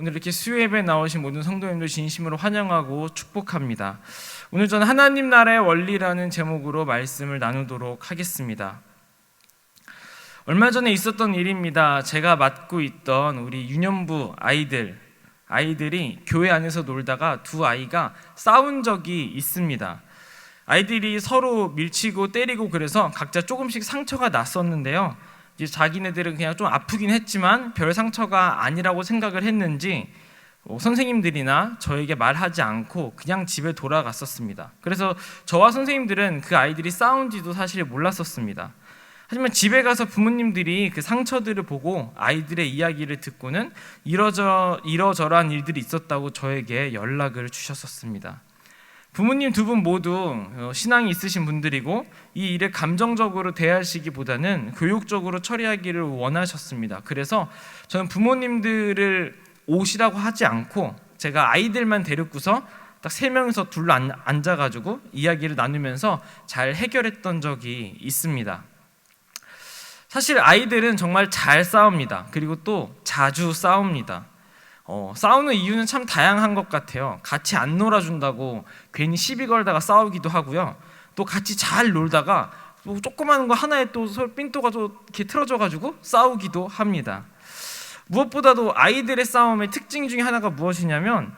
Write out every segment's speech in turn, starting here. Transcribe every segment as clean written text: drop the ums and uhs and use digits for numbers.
오늘 이렇게 수요예배에 나오신 모든 성도님들 진심으로 환영하고 축복합니다. 오늘 저는 하나님 나라의 원리라는 제목으로 말씀을 나누도록 하겠습니다. 얼마 전에 있었던 일입니다. 제가 맡고 있던 우리 유년부 아이들이 교회 안에서 놀다가 두 아이가 싸운 적이 있습니다. 아이들이 서로 밀치고 때리고 그래서 각자 조금씩 상처가 났었는데요. 이제 자기네들은 그냥 좀 아프긴 했지만 별 상처가 아니라고 생각을 했는지 선생님들이나 저에게 말하지 않고 그냥 집에 돌아갔었습니다. 그래서 저와 선생님들은 그 아이들이 싸운지도 사실 몰랐었습니다. 하지만 집에 가서 부모님들이 그 상처들을 보고 아이들의 이야기를 듣고는 이러저러한 일들이 있었다고 저에게 연락을 주셨었습니다. 부모님 두 분 모두 신앙이 있으신 분들이고 이 일을 감정적으로 대하시기보다는 교육적으로 처리하기를 원하셨습니다. 그래서 저는 부모님들을 오시라고 하지 않고 제가 아이들만 데리고서 딱 3명이서 둘러 앉아가지고 이야기를 나누면서 잘 해결했던 적이 있습니다. 사실 아이들은 정말 잘 싸웁니다. 그리고 또 자주 싸웁니다. 싸우는 이유는 참 다양한 것 같아요. 같이 안 놀아준다고 괜히 시비 걸다가 싸우기도 하고요. 또 같이 잘 놀다가 또 조그마한 거 하나에 또 삔또가 좀 이렇게 틀어져가지고 싸우기도 합니다. 무엇보다도 아이들의 싸움의 특징 중에 하나가 무엇이냐면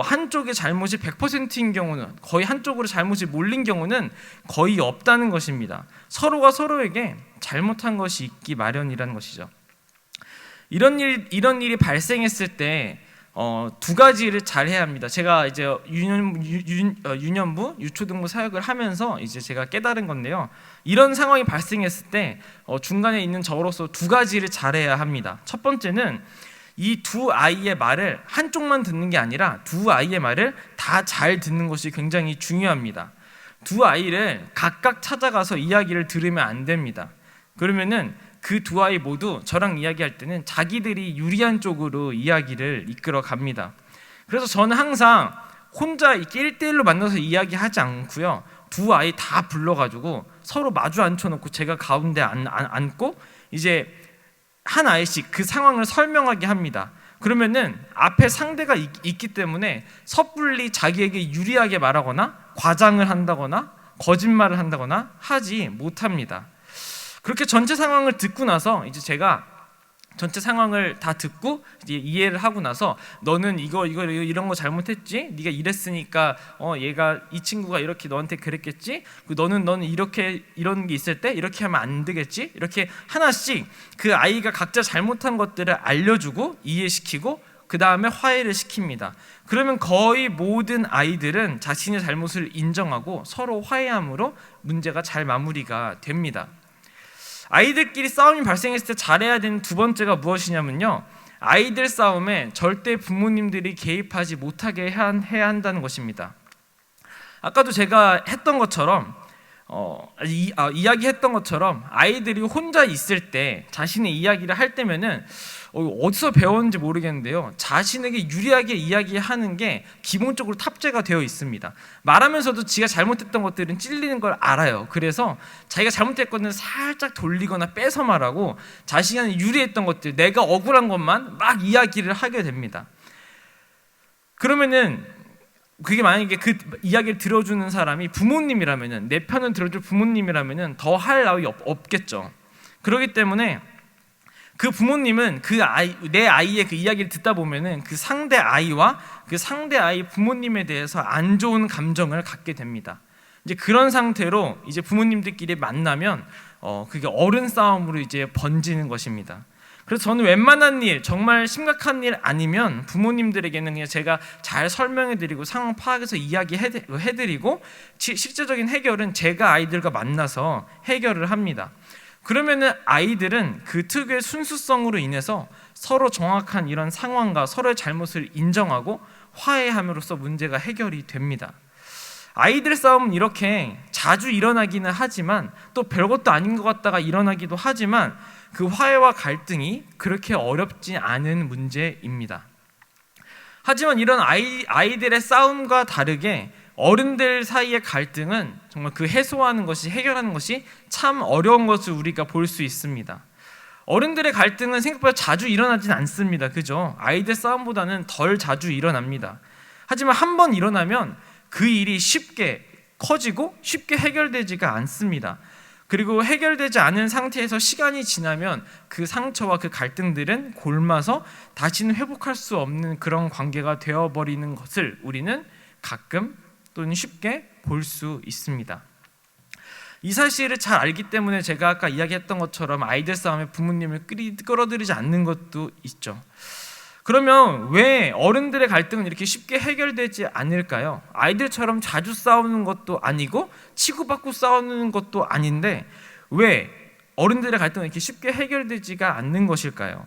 한쪽의 잘못이 100%인 경우는 거의 한쪽으로 잘못이 몰린 경우는 거의 없다는 것입니다. 서로가 서로에게 잘못한 것이 있기 마련이라는 것이죠. 이런 일이 발생했을 때 두 가지를 잘 해야 합니다. 제가 이제 유년부 유초등부 사역을 하면서 이제 제가 깨달은 건데요. 이런 상황이 발생했을 때 중간에 있는 저로서 두 가지를 잘해야 합니다. 첫 번째는 이 두 아이의 말을 한쪽만 듣는 게 아니라 두 아이의 말을 다 잘 듣는 것이 굉장히 중요합니다. 두 아이를 각각 찾아가서 이야기를 들으면 안 됩니다. 그러면은 그 두 아이 모두 저랑 이야기할 때는 자기들이 유리한 쪽으로 이야기를 이끌어 갑니다. 그래서 저는 항상 혼자 이렇게 1대1로 만나서 이야기하지 않고요. 두 아이 다 불러가지고 서로 마주 앉혀놓고 제가 가운데 앉고 이제 한 아이씩 그 상황을 설명하게 합니다. 그러면은 앞에 상대가 있기 때문에 섣불리 자기에게 유리하게 말하거나 과장을 한다거나 거짓말을 한다거나 하지 못합니다. 그렇게 전체 상황을 듣고 나서 이제 제가 전체 상황을 다 듣고 이제 이해를 하고 나서 너는 이런 거 잘못했지? 네가 이랬으니까 얘가 이 친구가 이렇게 너한테 그랬겠지? 너는 이렇게 이런 게 있을 때 이렇게 하면 안 되겠지? 이렇게 하나씩 그 아이가 각자 잘못한 것들을 알려주고 이해시키고 그 다음에 화해를 시킵니다. 그러면 거의 모든 아이들은 자신의 잘못을 인정하고 서로 화해함으로 문제가 잘 마무리가 됩니다. 아이들끼리 싸움이 발생했을 때 잘해야 되는 두 번째가 무엇이냐면요, 아이들 싸움에 절대 부모님들이 개입하지 못하게 해야 한다는 것입니다. 아까도 제가 했던 것처럼 이야기했던 것처럼 아이들이 혼자 있을 때 자신의 이야기를 할 때면은 어디서 배웠는지 모르겠는데요, 자신에게 유리하게 이야기하는 게 기본적으로 탑재가 되어 있습니다. 말하면서도 지가 잘못했던 것들은 찔리는 걸 알아요. 그래서 자기가 잘못했거든 살짝 돌리거나 빼서 말하고 자신이 유리했던 것들, 내가 억울한 것만 막 이야기를 하게 됩니다. 그러면은 그게 만약에 그 이야기를 들어주는 사람이 부모님이라면은, 내 편을 들어줄 부모님이라면은 더 할 나위 없겠죠. 그렇기 때문에 그 부모님은 내 아이의 그 이야기를 듣다 보면은 그 상대 아이와 그 상대 아이 부모님에 대해서 안 좋은 감정을 갖게 됩니다. 이제 그런 상태로 이제 부모님들끼리 만나면 그게 어른 싸움으로 이제 번지는 것입니다. 그래서 저는 웬만한 일, 정말 심각한 일 아니면 부모님들에게는 그냥 제가 잘 설명해드리고 상황 파악해서 이야기해드리고 실제적인 해결은 제가 아이들과 만나서 해결을 합니다. 그러면은 아이들은 그 특유의 순수성으로 인해서 서로 정확한 이런 상황과 서로의 잘못을 인정하고 화해함으로써 문제가 해결이 됩니다. 아이들 싸움은 이렇게 자주 일어나기는 하지만 또 별것도 아닌 것 같다가 일어나기도 하지만 그 화해와 갈등이 그렇게 어렵지 않은 문제입니다. 하지만 이런 아이들의 싸움과 다르게 어른들 사이의 갈등은 정말 그 해소하는 것이, 해결하는 것이 참 어려운 것을 우리가 볼 수 있습니다. 어른들의 갈등은 생각보다 자주 일어나진 않습니다. 그죠? 아이들 싸움보다는 덜 자주 일어납니다. 하지만 한 번 일어나면 그 일이 쉽게 커지고 쉽게 해결되지가 않습니다. 그리고 해결되지 않은 상태에서 시간이 지나면 그 상처와 그 갈등들은 골마서 다시는 회복할 수 없는 그런 관계가 되어버리는 것을 우리는 가끔 또는 쉽게 볼 수 있습니다. 이 사실을 잘 알기 때문에 제가 아까 이야기했던 것처럼 아이들 싸움에 부모님을 끌어들이지 않는 것도 있죠. 그러면 왜 어른들의 갈등은 이렇게 쉽게 해결되지 않을까요? 아이들처럼 자주 싸우는 것도 아니고 치고받고 싸우는 것도 아닌데 왜 어른들의 갈등은 이렇게 쉽게 해결되지가 않는 것일까요?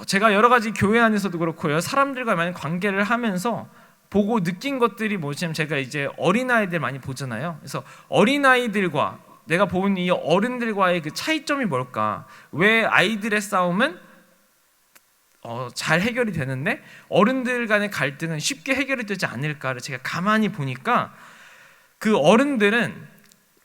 제가 여러 가지 교회 안에서도 그렇고요, 사람들과 많이 관계를 하면서 보고 느낀 것들이 뭐냐면, 제가 이제 어린아이들 많이 보잖아요. 그래서 어린아이들과 내가 본 이 어른들과의 그 차이점이 뭘까? 왜 아이들의 싸움은 잘 해결이 되는데 어른들 간의 갈등은 쉽게 해결이 되지 않을까를 제가 가만히 보니까, 그 어른들은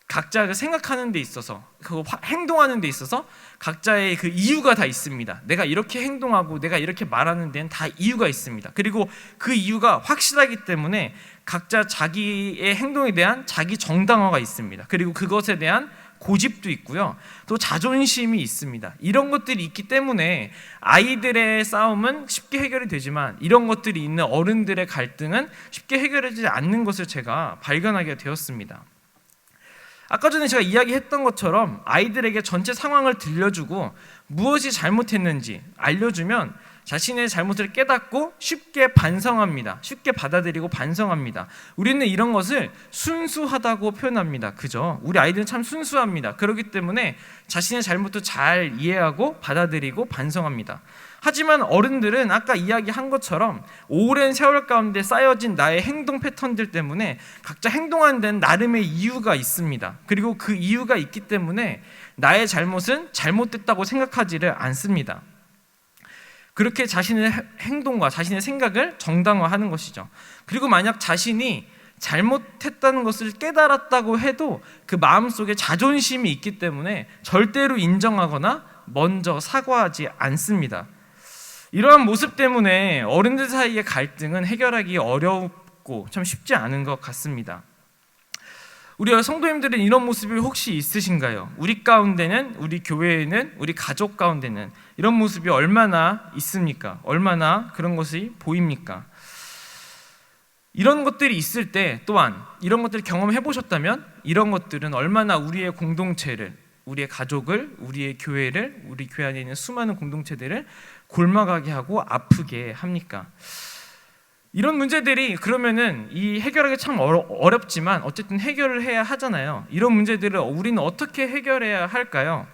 각자가 생각하는 데 있어서, 그 행동하는 데 있어서 각자의 그 이유가 다 있습니다. 내가 이렇게 행동하고 내가 이렇게 말하는 데는 다 이유가 있습니다. 그리고 그 이유가 확실하기 때문에 각자 자기의 행동에 대한 자기 정당화가 있습니다. 그리고 그것에 대한 고집도 있고요, 또 자존심이 있습니다. 이런 것들이 있기 때문에 아이들의 싸움은 쉽게 해결이 되지만 이런 것들이 있는 어른들의 갈등은 쉽게 해결되지 않는 것을 제가 발견하게 되었습니다. 아까 전에 제가 이야기했던 것처럼 아이들에게 전체 상황을 들려주고 무엇이 잘못했는지 알려주면 자신의 잘못을 깨닫고 쉽게 반성합니다. 쉽게 받아들이고 반성합니다. 우리는 이런 것을 순수하다고 표현합니다. 그죠? 우리 아이들은 참 순수합니다. 그렇기 때문에 자신의 잘못도 잘 이해하고 받아들이고 반성합니다. 하지만 어른들은 아까 이야기한 것처럼 오랜 세월 가운데 쌓여진 나의 행동 패턴들 때문에 각자 행동하는 데는 나름의 이유가 있습니다. 그리고 그 이유가 있기 때문에 나의 잘못은 잘못됐다고 생각하지를 않습니다. 그렇게 자신의 행동과 자신의 생각을 정당화하는 것이죠. 그리고 만약 자신이 잘못했다는 것을 깨달았다고 해도 그 마음속에 자존심이 있기 때문에 절대로 인정하거나 먼저 사과하지 않습니다. 이러한 모습 때문에 어른들 사이의 갈등은 해결하기 어렵고 참 쉽지 않은 것 같습니다. 우리 성도님들은 이런 모습이 혹시 있으신가요? 우리 가운데는, 우리 교회에는, 우리 가족 가운데는 이런 모습이 얼마나 있습니까? 얼마나 그런 것이 보입니까? 이런 것들이 있을 때 또한 이런 것들을 경험해 보셨다면 이런 것들은 얼마나 우리의 공동체를, 우리의 가족을, 우리의 교회를, 우리 교회 안에 있는 수많은 공동체들을 골마가게 하고 아프게 합니까? 이런 문제들이 그러면은 이 해결하기 참 어렵지만 어쨌든 해결을 해야 하잖아요. 이런 문제들을 우리는 어떻게 해결해야 할까요?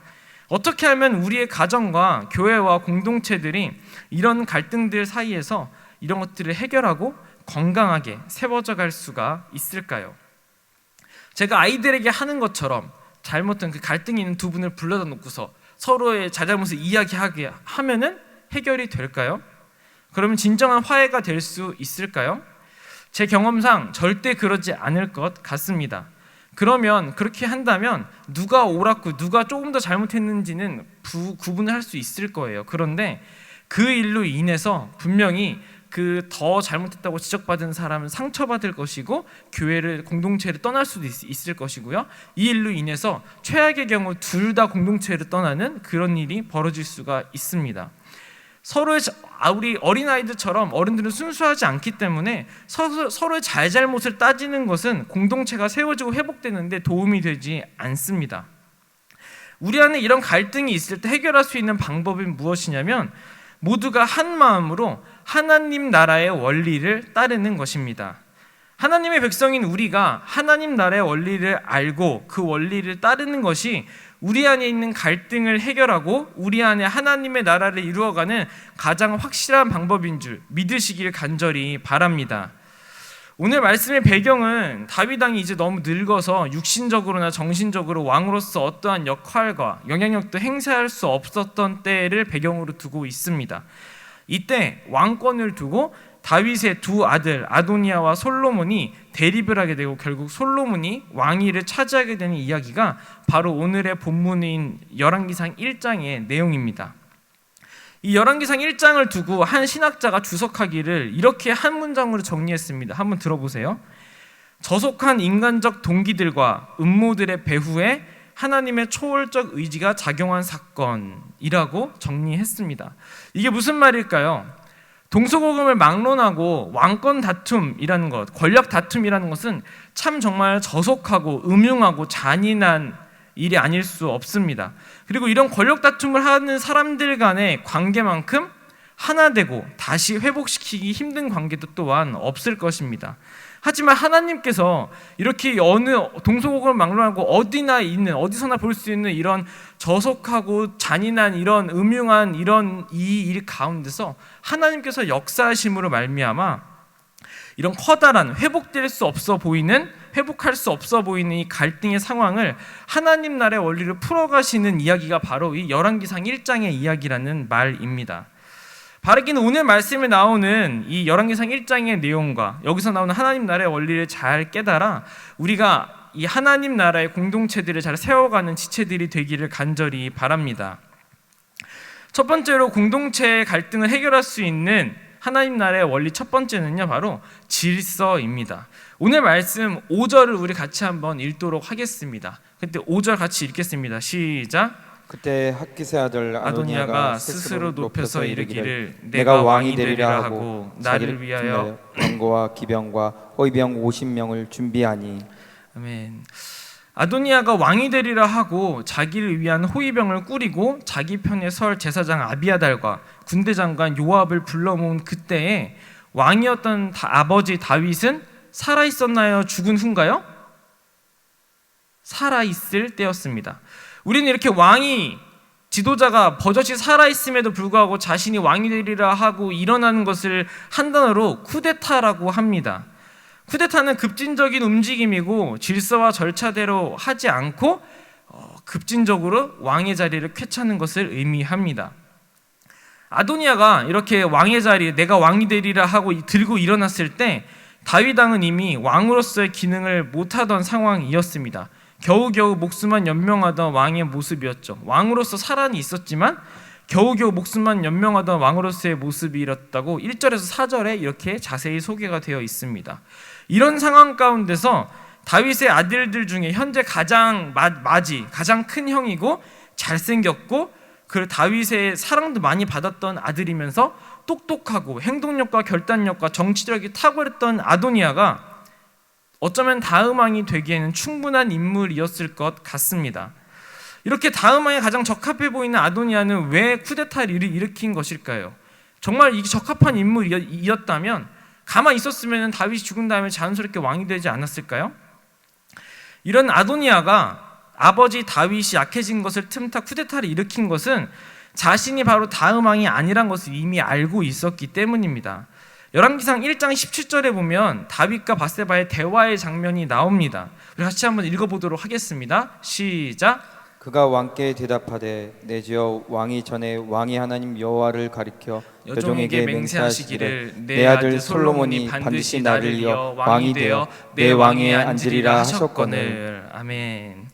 어떻게 하면 우리의 가정과 교회와 공동체들이 이런 갈등들 사이에서 이런 것들을 해결하고 건강하게 세워져 갈 수가 있을까요? 제가 아이들에게 하는 것처럼 잘못된 그 갈등이 있는 두 분을 불러다 놓고서 서로의 잘잘못을 이야기하게 하면은 해결이 될까요? 그러면 진정한 화해가 될 수 있을까요? 제 경험상 절대 그러지 않을 것 같습니다. 그러면 그렇게 한다면 누가 옳았고 누가 조금 더 잘못했는지는 구분을 할 수 있을 거예요. 그런데 그 일로 인해서 분명히 그 더 잘못했다고 지적받은 사람은 상처받을 것이고 교회를, 공동체를 떠날 수도 있을 것이고요. 이 일로 인해서 최악의 경우 둘 다 공동체를 떠나는 그런 일이 벌어질 수가 있습니다. 우리 어린아이들처럼 어른들은 순수하지 않기 때문에 서로의 잘잘못을 따지는 것은 공동체가 세워지고 회복되는데 도움이 되지 않습니다. 우리 안에 이런 갈등이 있을 때 해결할 수 있는 방법은 무엇이냐면 모두가 한 마음으로 하나님 나라의 원리를 따르는 것입니다. 하나님의 백성인 우리가 하나님 나라의 원리를 알고 그 원리를 따르는 것이 우리 안에 있는 갈등을 해결하고 우리 안에 하나님의 나라를 이루어가는 가장 확실한 방법인 줄 믿으시길 간절히 바랍니다. 오늘 말씀의 배경은 다윗 왕이 이제 너무 늙어서 육신적으로나 정신적으로 왕으로서 어떠한 역할과 영향력도 행사할 수 없었던 때를 배경으로 두고 있습니다. 이때 왕권을 두고 다윗의 두 아들 아도니아와 솔로몬이 대립을 하게 되고 결국 솔로몬이 왕위를 차지하게 되는 이야기가 바로 오늘의 본문인 열왕기상 1장의 내용입니다. 이 열왕기상 1장을 두고 한 신학자가 주석하기를 이렇게 한 문장으로 정리했습니다. 한번 들어보세요. 저속한 인간적 동기들과 음모들의 배후에 하나님의 초월적 의지가 작용한 사건이라고 정리했습니다. 이게 무슨 말일까요? 동서고금을 막론하고 왕권 다툼이라는 것, 권력 다툼이라는 것은 참 정말 저속하고 음흉하고 잔인한 일이 아닐 수 없습니다. 그리고 이런 권력 다툼을 하는 사람들 간의 관계만큼 하나 되고 다시 회복시키기 힘든 관계도 또한 없을 것입니다. 하지만 하나님께서 이렇게 어느 동서고금을 막론하고 어디서나 볼 수 있는 이런 저속하고 잔인한 이런 음흉한 이런 이 일 가운데서 하나님께서 역사하심으로 말미암아 이런 커다란 회복할 수 없어 보이는 이 갈등의 상황을 하나님 나라의 원리를 풀어가시는 이야기가 바로 이 열왕기상 1장의 이야기라는 말입니다. 바르기는 오늘 말씀에 나오는 이 열왕기상 1장의 내용과 여기서 나오는 하나님 나라의 원리를 잘 깨달아 우리가 이 하나님 나라의 공동체들을 잘 세워가는 지체들이 되기를 간절히 바랍니다. 첫 번째로 공동체의 갈등을 해결할 수 있는 하나님 나라의 원리 첫 번째는요, 바로 질서입니다. 오늘 말씀 5절을 우리 같이 한번 읽도록 하겠습니다. 그때 5절 같이 읽겠습니다. 시작. 그때 핫기스의 아들 아도니아가 스스로 높여서 이르기를 내가 왕이 되리라 하고 나를 위하여 병거와 기병과 호위병 50명을 준비하니. 아멘. 아도니아가 왕이 되리라 하고 자기를 위한 호위병을 꾸리고 자기 편에 설 제사장 아비아달과 군대 장관 요압을 불러 모은 그때에 왕이었던 아버지 다윗은 살아 있었나요? 죽은 후인가요? 살아 있을 때였습니다. 우리는 이렇게 왕이 지도자가 버젓이 살아있음에도 불구하고 자신이 왕이 되리라 하고 일어나는 것을 한 단어로 쿠데타라고 합니다. 쿠데타는 급진적인 움직임이고 질서와 절차대로 하지 않고 급진적으로 왕의 자리를 쾌차는 것을 의미합니다. 아도니아가 이렇게 왕의 자리에 내가 왕이 되리라 하고 들고 일어났을 때 다윗 왕은 이미 왕으로서의 기능을 못하던 상황이었습니다. 겨우겨우 목숨만 연명하던 왕의 모습이었죠. 왕으로서 사란이 있었지만 겨우겨우 목숨만 연명하던 왕으로서의 모습이었다고 1절에서 4절에 이렇게 자세히 소개가 되어 있습니다. 이런 상황 가운데서 다윗의 아들들 중에 현재 가장 큰 형이고 잘생겼고 그 다윗의 사랑도 많이 받았던 아들이면서 똑똑하고 행동력과 결단력과 정치력이 탁월했던 아도니아가 어쩌면 다음 왕이 되기에는 충분한 인물이었을 것 같습니다. 이렇게 다음 왕에 가장 적합해 보이는 아도니아는 왜 쿠데타를 일으킨 것일까요? 정말 이게 적합한 인물이었다면 가만히 있었으면 다윗이 죽은 다음에 자연스럽게 왕이 되지 않았을까요? 이런 아도니아가 아버지 다윗이 약해진 것을 틈타 쿠데타를 일으킨 것은 자신이 바로 다음 왕이 아니란 것을 이미 알고 있었기 때문입니다. 열왕기상 1장 17절에 보면 다윗과 밧세바의 대화의 장면이 나옵니다. 우리 같이 한번 읽어보도록 하겠습니다. 시작. 그가 왕께 대답하되 내지어 왕이 전에 왕이 하나님 여호와를 가리켜 여종에게 맹세하시기를 내 아들 솔로몬이 반드시 나를 이어 왕이 되어 내 왕위에 앉으리라 하셨거늘. 아멘.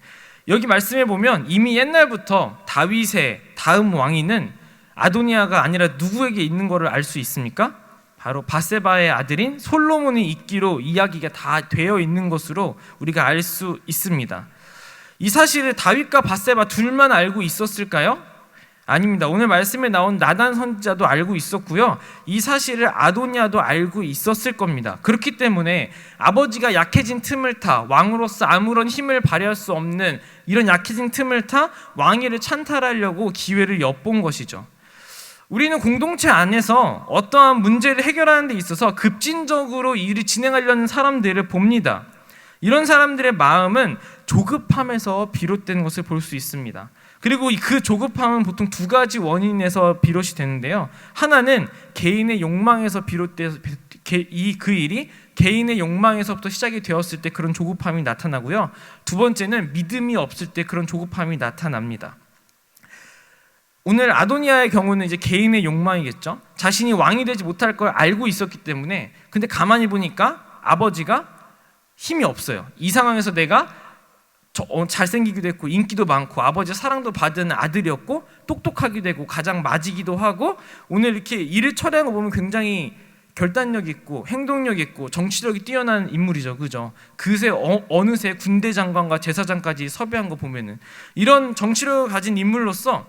여기 말씀해 보면 이미 옛날부터 다윗의 다음 왕위는 아도니아가 아니라 누구에게 있는 것을 알 수 있습니까? 바로 밧세바의 아들인 솔로몬이 있기로 이야기가 다 되어 있는 것으로 우리가 알 수 있습니다. 이 사실을 다윗과 밧세바 둘만 알고 있었을까요? 아닙니다. 오늘 말씀에 나온 나단 선지자도 알고 있었고요. 이 사실을 아도니아도 알고 있었을 겁니다. 그렇기 때문에 아버지가 약해진 틈을 타 왕으로서 아무런 힘을 발휘할 수 없는 이런 약해진 틈을 타 왕위를 찬탈하려고 기회를 엿본 것이죠. 우리는 공동체 안에서 어떠한 문제를 해결하는 데 있어서 급진적으로 일을 진행하려는 사람들을 봅니다. 이런 사람들의 마음은 조급함에서 비롯된 것을 볼 수 있습니다. 그리고 그 조급함은 보통 두 가지 원인에서 비롯이 되는데요. 하나는 개인의 욕망에서 비롯돼서 그 일이 개인의 욕망에서부터 시작이 되었을 때 그런 조급함이 나타나고요. 두 번째는 믿음이 없을 때 그런 조급함이 나타납니다. 오늘 아도니아의 경우는 이제 개인의 욕망이겠죠. 자신이 왕이 되지 못할 걸 알고 있었기 때문에, 근데 가만히 보니까 아버지가 힘이 없어요. 이 상황에서 내가 잘생기기도 했고 인기도 많고 아버지의 사랑도 받은 아들이었고 똑똑하기도 되고 가장 맞이기도 하고, 오늘 이렇게 일을 처리하는 거 보면 굉장히 결단력 있고 행동력 있고 정치력이 뛰어난 인물이죠. 그죠? 그새 어느새 군대 장관과 제사장까지 섭외한 거 보면은 이런 정치력을 가진 인물로서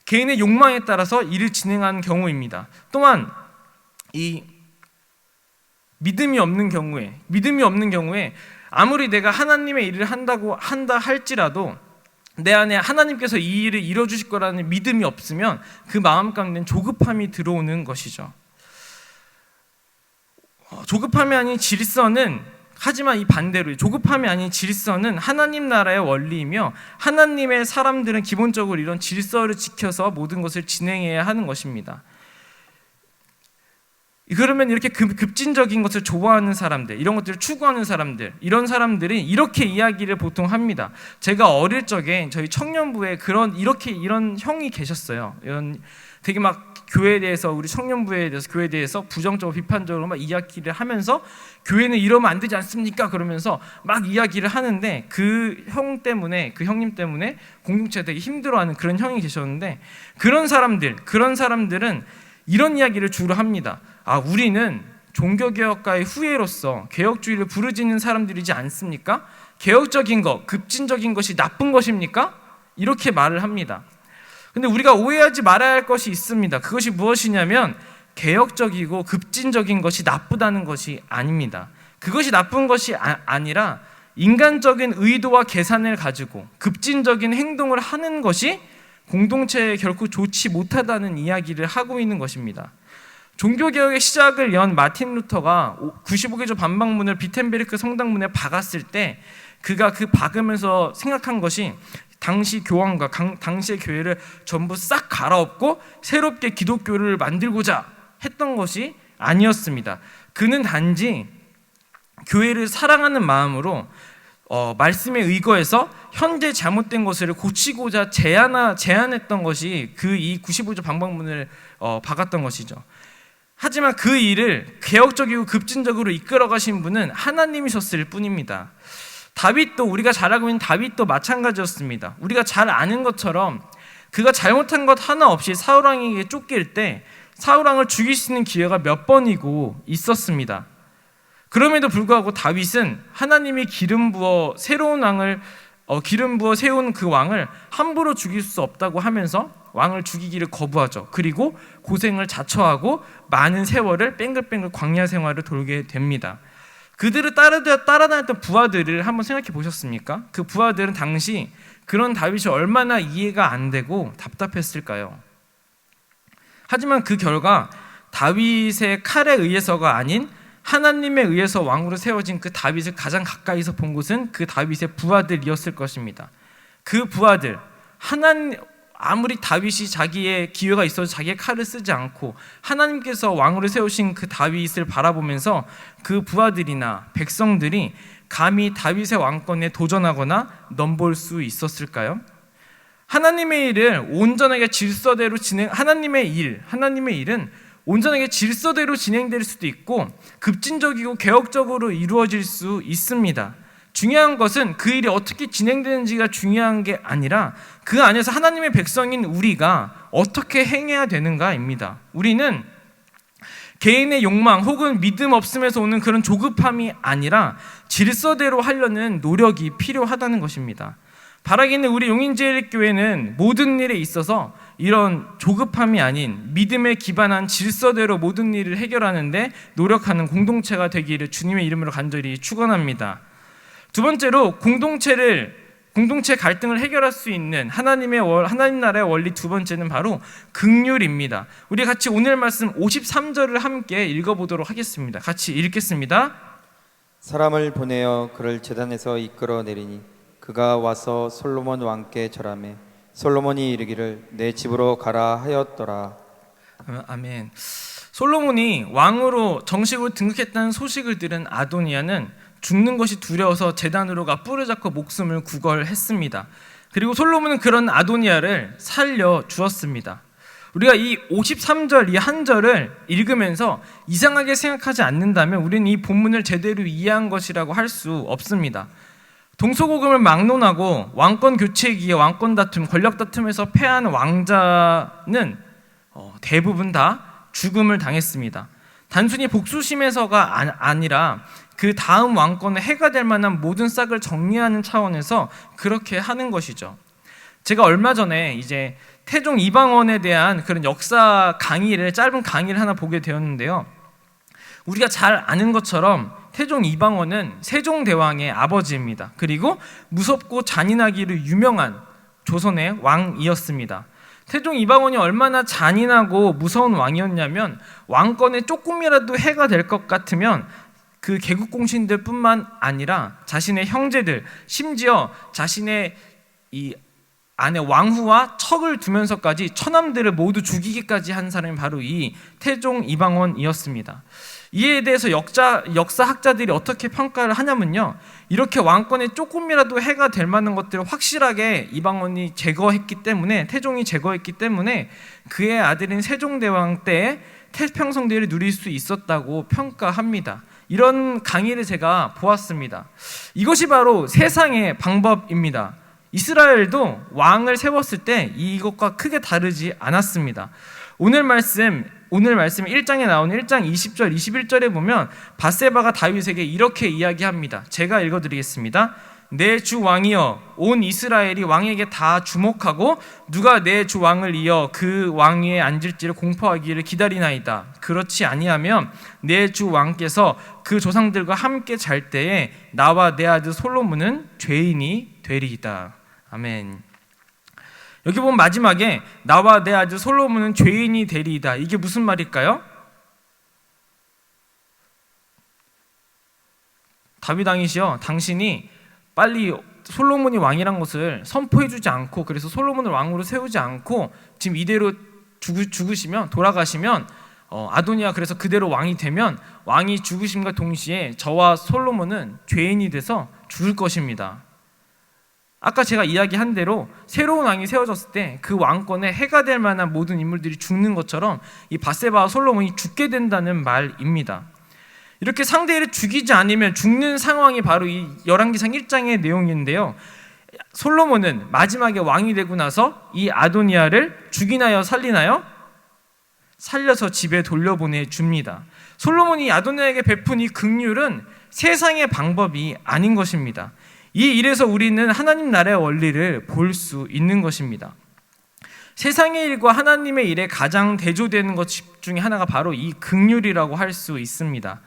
개인의 욕망에 따라서 일을 진행하는 경우입니다. 또한 이 믿음이 없는 경우에 아무리 내가 하나님의 일을 한다 할지라도 내 안에 하나님께서 이 일을 이뤄주실 거라는 믿음이 없으면 그 마음 가운데는 조급함이 들어오는 것이죠. 조급함이 아닌 질서는, 하지만 이 반대로 조급함이 아닌 질서는 하나님 나라의 원리이며, 하나님의 사람들은 기본적으로 이런 질서를 지켜서 모든 것을 진행해야 하는 것입니다. 그러면 이렇게 급진적인 것을 좋아하는 사람들, 이런 것들을 추구하는 사람들, 이런 사람들이 이렇게 이야기를 보통 합니다. 제가 어릴 적에 저희 청년부에 이런 형이 계셨어요. 이런 되게 막 교회에 대해서, 우리 청년부에 대해서, 교회에 대해서 부정적으로 비판적으로 막 이야기를 하면서 교회는 이러면 안 되지 않습니까? 그러면서 막 이야기를 하는데, 그 형님 때문에 공동체가 되게 힘들어하는 그런 형이 계셨는데, 그런 사람들은 이런 이야기를 주로 합니다. 우리는 종교개혁가의 후예로서 개혁주의를 부르짖는 사람들이지 않습니까? 개혁적인 것, 급진적인 것이 나쁜 것입니까? 이렇게 말을 합니다. 근데 우리가 오해하지 말아야 할 것이 있습니다. 그것이 무엇이냐면, 개혁적이고 급진적인 것이 나쁘다는 것이 아닙니다. 그것이 나쁜 것이 아니라 인간적인 의도와 계산을 가지고 급진적인 행동을 하는 것이 공동체에 결코 좋지 못하다는 이야기를 하고 있는 것입니다. 종교개혁의 시작을 연 마틴 루터가 95개조 반박문을 비텐베르크 성당문에 박았을 때, 그가 그 박으면서 생각한 것이 당시 교황과 당시의 교회를 전부 싹 갈아엎고 새롭게 기독교를 만들고자 했던 것이 아니었습니다. 그는 단지 교회를 사랑하는 마음으로 말씀에 의거해서 현재 잘못된 것을 고치고자 제안했던 것이 이 95조 반박문을 박았던 것이죠. 하지만 그 일을 개혁적이고 급진적으로 이끌어 가신 분은 하나님이셨을 뿐입니다. 우리가 잘 알고 있는 다윗도 마찬가지였습니다. 우리가 잘 아는 것처럼 그가 잘못한 것 하나 없이 사울왕에게 쫓길 때 사울왕을 죽일 수 있는 기회가 몇 번이고 있었습니다. 그럼에도 불구하고 다윗은 하나님이 기름 부어 세운 그 왕을 함부로 죽일 수 없다고 하면서 왕을 죽이기를 거부하죠. 그리고 고생을 자처하고 많은 세월을 뺑글뺑글 광야 생활을 돌게 됩니다. 그들을 따라다녔던 부하들을 한번 생각해 보셨습니까? 그 부하들은 당시 그런 다윗이 얼마나 이해가 안 되고 답답했을까요? 하지만 그 결과 다윗의 칼에 의해서가 아닌 하나님에 의해서 왕으로 세워진 그 다윗을 가장 가까이서 본 곳은 그 다윗의 부하들이었을 것입니다. 그 부하들, 아무리 다윗이 자기의 기회가 있어서 자기의 칼을 쓰지 않고 하나님께서 왕으로 세우신 그 다윗을 바라보면서 그 부하들이나 백성들이 감히 다윗의 왕권에 도전하거나 넘볼 수 있었을까요? 하나님의 일은 온전하게 질서대로 하나님의 일은 온전하게 질서대로 진행될 수도 있고 급진적이고 개혁적으로 이루어질 수 있습니다. 중요한 것은 그 일이 어떻게 진행되는지가 중요한 게 아니라 그 안에서 하나님의 백성인 우리가 어떻게 행해야 되는가입니다. 우리는 개인의 욕망 혹은 믿음 없음에서 오는 그런 조급함이 아니라 질서대로 하려는 노력이 필요하다는 것입니다. 바라기는 우리 용인제일교회는 모든 일에 있어서 이런 조급함이 아닌 믿음에 기반한 질서대로 모든 일을 해결하는데 노력하는 공동체가 되기를 주님의 이름으로 간절히 축원합니다. 두 번째로 공동체 갈등을 해결할 수 있는 하나님 나라의 원리 두 번째는 바로 긍휼입니다. 우리 같이 오늘 말씀 53절을 함께 읽어보도록 하겠습니다. 같이 읽겠습니다. 사람을 보내어 그를 제단에서 이끌어 내리니 그가 와서 솔로몬 왕께 절하매 솔로몬이 이르기를 내 집으로 가라 하였더라. 아멘. 솔로몬이 왕으로 정식으로 등극했다는 소식을 들은 아도니아는 죽는 것이 두려워서 제단으로 가 뿔을 잡고 목숨을 구걸했습니다. 그리고 솔로몬은 그런 아도니아를 살려 주었습니다. 우리가 이 53절 이 한 절을 읽으면서 이상하게 생각하지 않는다면 우리는 이 본문을 제대로 이해한 것이라고 할 수 없습니다. 동서고금을 막론하고 왕권 교체기에 왕권 다툼, 권력 다툼에서 패한 왕자는 대부분 다 죽음을 당했습니다. 단순히 복수심에서가 아니라 그 다음 왕권에 해가 될 만한 모든 싹을 정리하는 차원에서 그렇게 하는 것이죠. 제가 얼마 전에 이제 태종 이방원에 대한 그런 역사 강의를, 짧은 강의를 하나 보게 되었는데요. 우리가 잘 아는 것처럼 태종 이방원은 세종대왕의 아버지입니다. 그리고 무섭고 잔인하기로 유명한 조선의 왕이었습니다. 태종 이방원이 얼마나 잔인하고 무서운 왕이었냐면 왕권에 조금이라도 해가 될 것 같으면 그 개국공신들 뿐만 아니라 자신의 형제들, 심지어 자신의 이 아내 왕후와 척을 두면서까지 처남들을 모두 죽이기까지 한 사람이 바로 이 태종 이방원이었습니다. 이에 대해서 역사학자들이 어떻게 평가를 하냐면요, 이렇게 왕권에 조금이라도 해가 될 만한 것들을 확실하게 이방원이 제거했기 때문에, 태종이 제거했기 때문에 그의 아들인 세종대왕 때에 태평성대를 누릴 수 있었다고 평가합니다. 이런 강의를 제가 보았습니다. 이것이 바로 세상의 방법입니다. 이스라엘도 왕을 세웠을 때 이것과 크게 다르지 않았습니다. 오늘 말씀 1장에 나오는 1장 20절, 21절에 보면 밧세바가 다윗에게 이렇게 이야기합니다. 제가 읽어드리겠습니다. 내 주 왕이여, 온 이스라엘이 왕에게 다 주목하고 누가 내 주 왕을 이어 그 왕 위에 앉을지를 공포하기를 기다리나이다. 그렇지 아니하면 내 주 왕께서 그 조상들과 함께 잘 때에 나와 내 아들 솔로몬은 죄인이 되리이다. 아멘. 여기 보면 마지막에 나와 내 아들 솔로몬은 죄인이 되리이다. 이게 무슨 말일까요? 다윗 왕이시여, 당신이 빨리 솔로몬이 왕이란 것을 선포해주지 않고, 그래서 솔로몬을 왕으로 세우지 않고 지금 이대로 죽으시면, 돌아가시면 아도니아 그래서 그대로 왕이 되면 왕이 죽으심과 동시에 저와 솔로몬은 죄인이 돼서 죽을 것입니다. 아까 제가 이야기한 대로 새로운 왕이 세워졌을 때 그 왕권에 해가 될 만한 모든 인물들이 죽는 것처럼 이 밧세바와 솔로몬이 죽게 된다는 말입니다. 이렇게 상대를 죽이지 않으면 죽는 상황이 바로 이 열왕기상 1장의 내용인데요. 솔로몬은 마지막에 왕이 되고 나서 이 아도니아를 죽이나요, 살리나요? 살려서 집에 돌려보내줍니다. 솔로몬이 아도니아에게 베푼 이 긍휼은 세상의 방법이 아닌 것입니다. 이 일에서 우리는 하나님 나라의 원리를 볼 수 있는 것입니다. 세상의 일과 하나님의 일에 가장 대조되는 것 중에 하나가 바로 이 긍휼이라고 할 수 있습니다.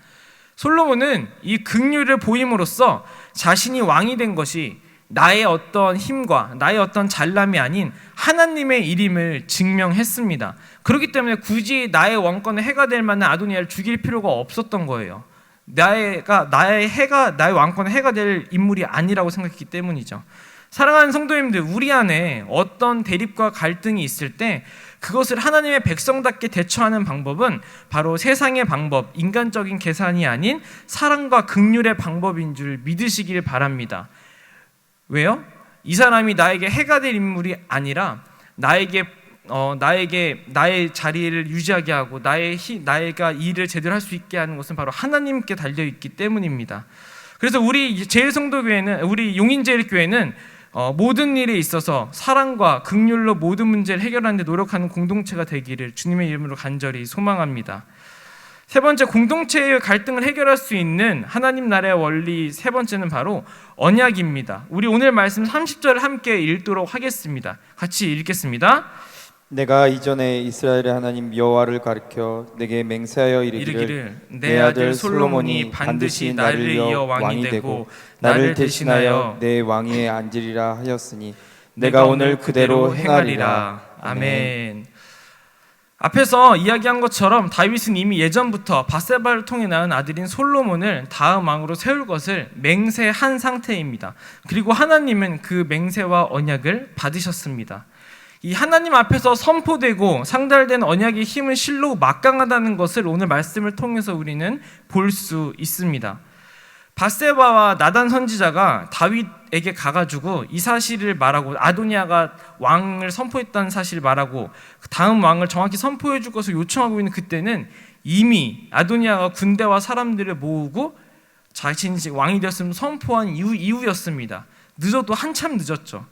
솔로몬은 이 긍휼을 보임으로써 자신이 왕이 된 것이 나의 어떤 힘과 나의 어떤 잘남이 아닌 하나님의 일임을 증명했습니다. 그렇기 때문에 굳이 나의 왕권에 해가 될 만한 아도니아를 죽일 필요가 없었던 거예요. 나의 왕권에 해가 될 인물이 아니라고 생각했기 때문이죠. 사랑하는 성도님들, 우리 안에 어떤 대립과 갈등이 있을 때 그것을 하나님의 백성답게 대처하는 방법은 바로 세상의 방법, 인간적인 계산이 아닌 사랑과 긍휼의 방법인 줄 믿으시길 바랍니다. 왜요? 이 사람이 나에게 해가 될 인물이 아니라 나에게 나의 자리를 유지하게 하고 나가 일을 제대로 할 수 있게 하는 것은 바로 하나님께 달려 있기 때문입니다. 그래서 우리 제일성도교회는, 우리 용인제일교회는 모든 일에 있어서 사랑과 긍휼로 모든 문제를 해결하는 데 노력하는 공동체가 되기를 주님의 이름으로 간절히 소망합니다. 세 번째, 공동체의 갈등을 해결할 수 있는 하나님 나라의 원리 세 번째는 바로 언약입니다. 우리 오늘 말씀 30절을 함께 읽도록 하겠습니다. 같이 읽겠습니다. 내가 이전에 이스라엘의 하나님 여호와를 가리켜 내게 맹세하여 이르기를 내 아들 솔로몬이 반드시 나를 이어 왕이 되고 나를 대신하여 내 왕위에 앉으리라 하였으니 내가 오늘 그대로 행하리라. 아멘. 앞에서 이야기한 것처럼 다윗은 이미 예전부터 밧세바를 통해 낳은 아들인 솔로몬을 다음 왕으로 세울 것을 맹세한 상태입니다. 그리고 하나님은 그 맹세와 언약을 받으셨습니다. 이 하나님 앞에서 선포되고 상달된 언약의 힘은 실로 막강하다는 것을 오늘 말씀을 통해서 우리는 볼 수 있습니다. 밧세바와 나단 선지자가 다윗의 왕에게 가가지고 이 사실을 말하고, 아도니아가 왕을 선포했다는 사실을 말하고 다음 왕을 정확히 선포해 줄 것을 요청하고 있는 그때는 이미 아도니아가 군대와 사람들을 모으고 자신이 왕이 되었음을 선포한 이후였습니다. 늦어도 한참 늦었죠.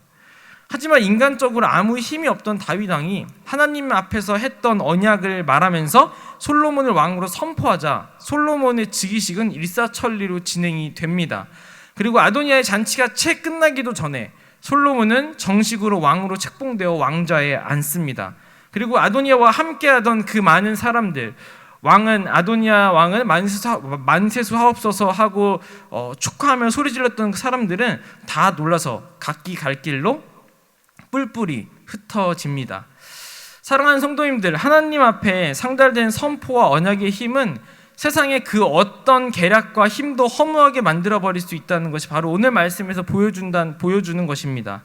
하지만 인간적으로 아무 힘이 없던 다윗 왕이 하나님 앞에서 했던 언약을 말하면서 솔로몬을 왕으로 선포하자 솔로몬의 즉위식은 일사천리로 진행이 됩니다. 그리고 아도니아의 잔치가 채 끝나기도 전에 솔로몬은 정식으로 왕으로 책봉되어 왕좌에 앉습니다. 그리고 아도니아와 함께하던 그 많은 사람들, 아도니아 왕은 만세수 하옵소서 하고 축하하며 소리 질렀던 그 사람들은 다 놀라서 각기 갈 길로 뿔뿔이 흩어집니다. 사랑하는 성도님들, 하나님 앞에 상달된 선포와 언약의 힘은 세상의 그 어떤 계략과 힘도 허무하게 만들어버릴 수 있다는 것이 바로 오늘 말씀에서 보여주는 것입니다.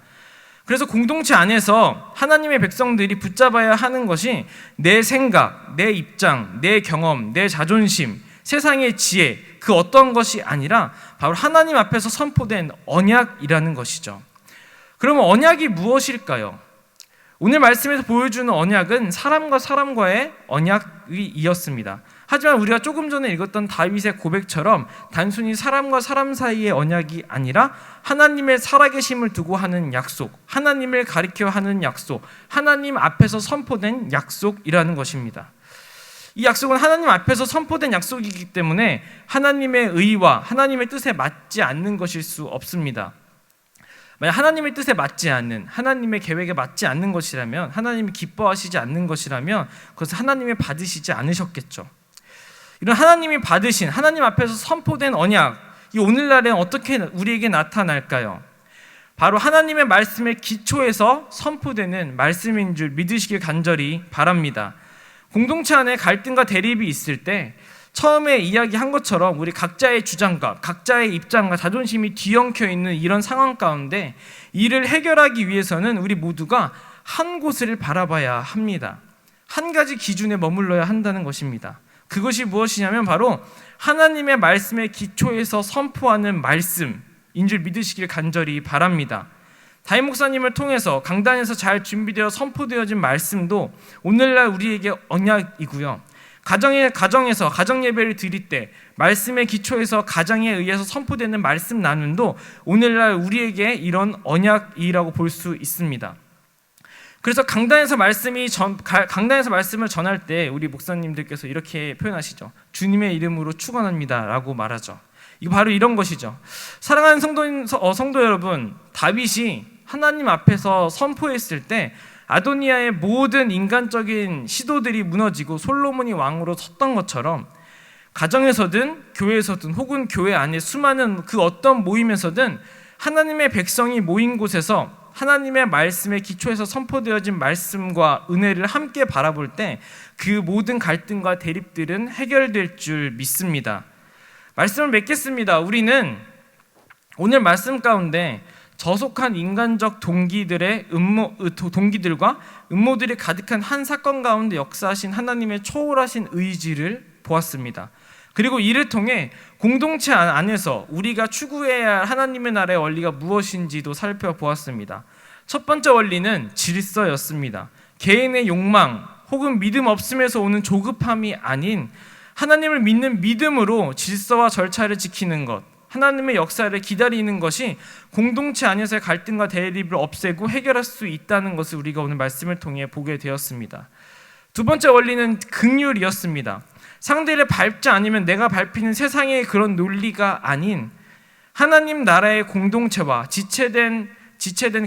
그래서 공동체 안에서 하나님의 백성들이 붙잡아야 하는 것이 내 생각, 내 입장, 내 경험, 내 자존심, 세상의 지혜, 그 어떤 것이 아니라 바로 하나님 앞에서 선포된 언약이라는 것이죠. 그러면 언약이 무엇일까요? 오늘 말씀에서 보여주는 언약은 사람과 사람과의 언약이었습니다. 하지만 우리가 조금 전에 읽었던 다윗의 고백처럼 단순히 사람과 사람 사이의 언약이 아니라 하나님의 살아계심을 두고 하는 약속, 하나님을 가리켜 하는 약속, 하나님 앞에서 선포된 약속이라는 것입니다. 이 약속은 하나님 앞에서 선포된 약속이기 때문에 하나님의 의와 하나님의 뜻에 맞지 않는 것일 수 없습니다. 만약 하나님의 뜻에 맞지 않는, 하나님의 계획에 맞지 않는 것이라면, 하나님이 기뻐하시지 않는 것이라면 그것을 하나님이 받으시지 않으셨겠죠. 이런 하나님이 받으신, 하나님 앞에서 선포된 언약, 이 오늘날에 어떻게 우리에게 나타날까요? 바로 하나님의 말씀에 기초해서 선포되는 말씀인 줄 믿으시길 간절히 바랍니다. 공동체 안에 갈등과 대립이 있을 때 처음에 이야기한 것처럼 우리 각자의 주장과 각자의 입장과 자존심이 뒤엉켜 있는 이런 상황 가운데 이를 해결하기 위해서는 우리 모두가 한 곳을 바라봐야 합니다. 한 가지 기준에 머물러야 한다는 것입니다. 그것이 무엇이냐면 바로 하나님의 말씀에 기초해서 선포하는 말씀인 줄 믿으시길 간절히 바랍니다. 다임 목사님을 통해서 강단에서 잘 준비되어 선포되어진 말씀도 오늘날 우리에게 언약이고요. 가정에서 가정 예배를 드릴 때 말씀의 기초에서 가정에 의해서 선포되는 말씀 나눔도 오늘날 우리에게 이런 언약이라고 볼 수 있습니다. 그래서 강단에서 말씀을 전할 때 우리 목사님들께서 이렇게 표현하시죠. 주님의 이름으로 축원합니다라고 말하죠. 이거 바로 이런 것이죠. 사랑하는 성도 여러분, 다윗이 하나님 앞에서 선포했을 때 아도니아의 모든 인간적인 시도들이 무너지고 솔로몬이 왕으로 섰던 것처럼 가정에서든 교회에서든 혹은 교회 안에 수많은 그 어떤 모임에서든 하나님의 백성이 모인 곳에서 하나님의 말씀에 기초해서 선포되어진 말씀과 은혜를 함께 바라볼 때 그 모든 갈등과 대립들은 해결될 줄 믿습니다. 말씀을 맺겠습니다. 우리는 오늘 말씀 가운데 저속한 인간적 동기들과 음모들이 가득한 한 사건 가운데 역사하신 하나님의 초월하신 의지를 보았습니다. 그리고 이를 통해 공동체 안에서 우리가 추구해야 할 하나님의 나라의 원리가 무엇인지도 살펴보았습니다. 첫 번째 원리는 질서였습니다. 개인의 욕망 혹은 믿음 없음에서 오는 조급함이 아닌 하나님을 믿는 믿음으로 질서와 절차를 지키는 것, 하나님의 역사를 기다리는 것이 공동체 안에서의 갈등과 대립을 없애고 해결할 수 있다는 것을 우리가 오늘 말씀을 통해 보게 되었습니다. 두 번째 원리는 긍휼이었습니다. 상대를 밟지 않으면 내가 밟히는 세상의 그런 논리가 아닌 하나님 나라의 공동체와 지체된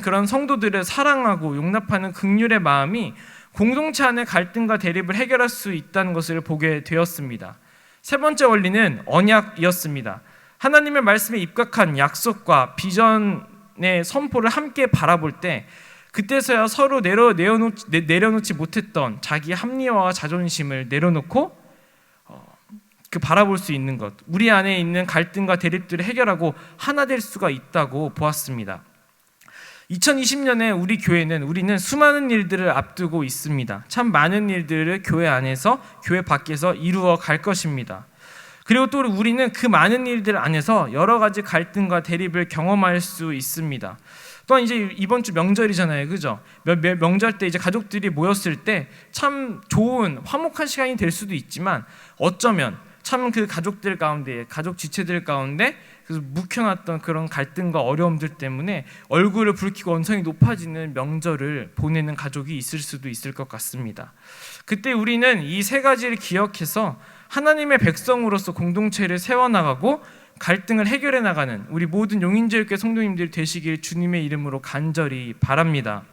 그런 성도들을 사랑하고 용납하는 긍휼의 마음이 공동체 안의 갈등과 대립을 해결할 수 있다는 것을 보게 되었습니다. 세 번째 원리는 언약이었습니다. 하나님의 말씀에 입각한 약속과 비전의 선포를 함께 바라볼 때 그때서야 서로 내려놓지 못했던 자기 합리화와 자존심을 내려놓고 바라볼 수 있는 것, 우리 안에 있는 갈등과 대립들을 해결하고 하나 될 수가 있다고 보았습니다. 2020년에 우리는 수많은 일들을 앞두고 있습니다. 참 많은 일들을 교회 안에서 교회 밖에서 이루어 갈 것입니다. 그리고 또 우리는 그 많은 일들 안에서 여러 가지 갈등과 대립을 경험할 수 있습니다. 또한 이제 이번 주 명절이잖아요, 그죠? 명절 때 이제 가족들이 모였을 때 참 좋은 화목한 시간이 될 수도 있지만 어쩌면 참 그 가족들 가운데, 가족 지체들 가운데 그래서 묵혀놨던 그런 갈등과 어려움들 때문에 얼굴을 붉히고 언성이 높아지는 명절을 보내는 가족이 있을 수도 있을 것 같습니다. 그때 우리는 이 세 가지를 기억해서 하나님의 백성으로서 공동체를 세워나가고 갈등을 해결해 나가는 우리 모든 용인제일교회 성도님들 되시길 주님의 이름으로 간절히 바랍니다.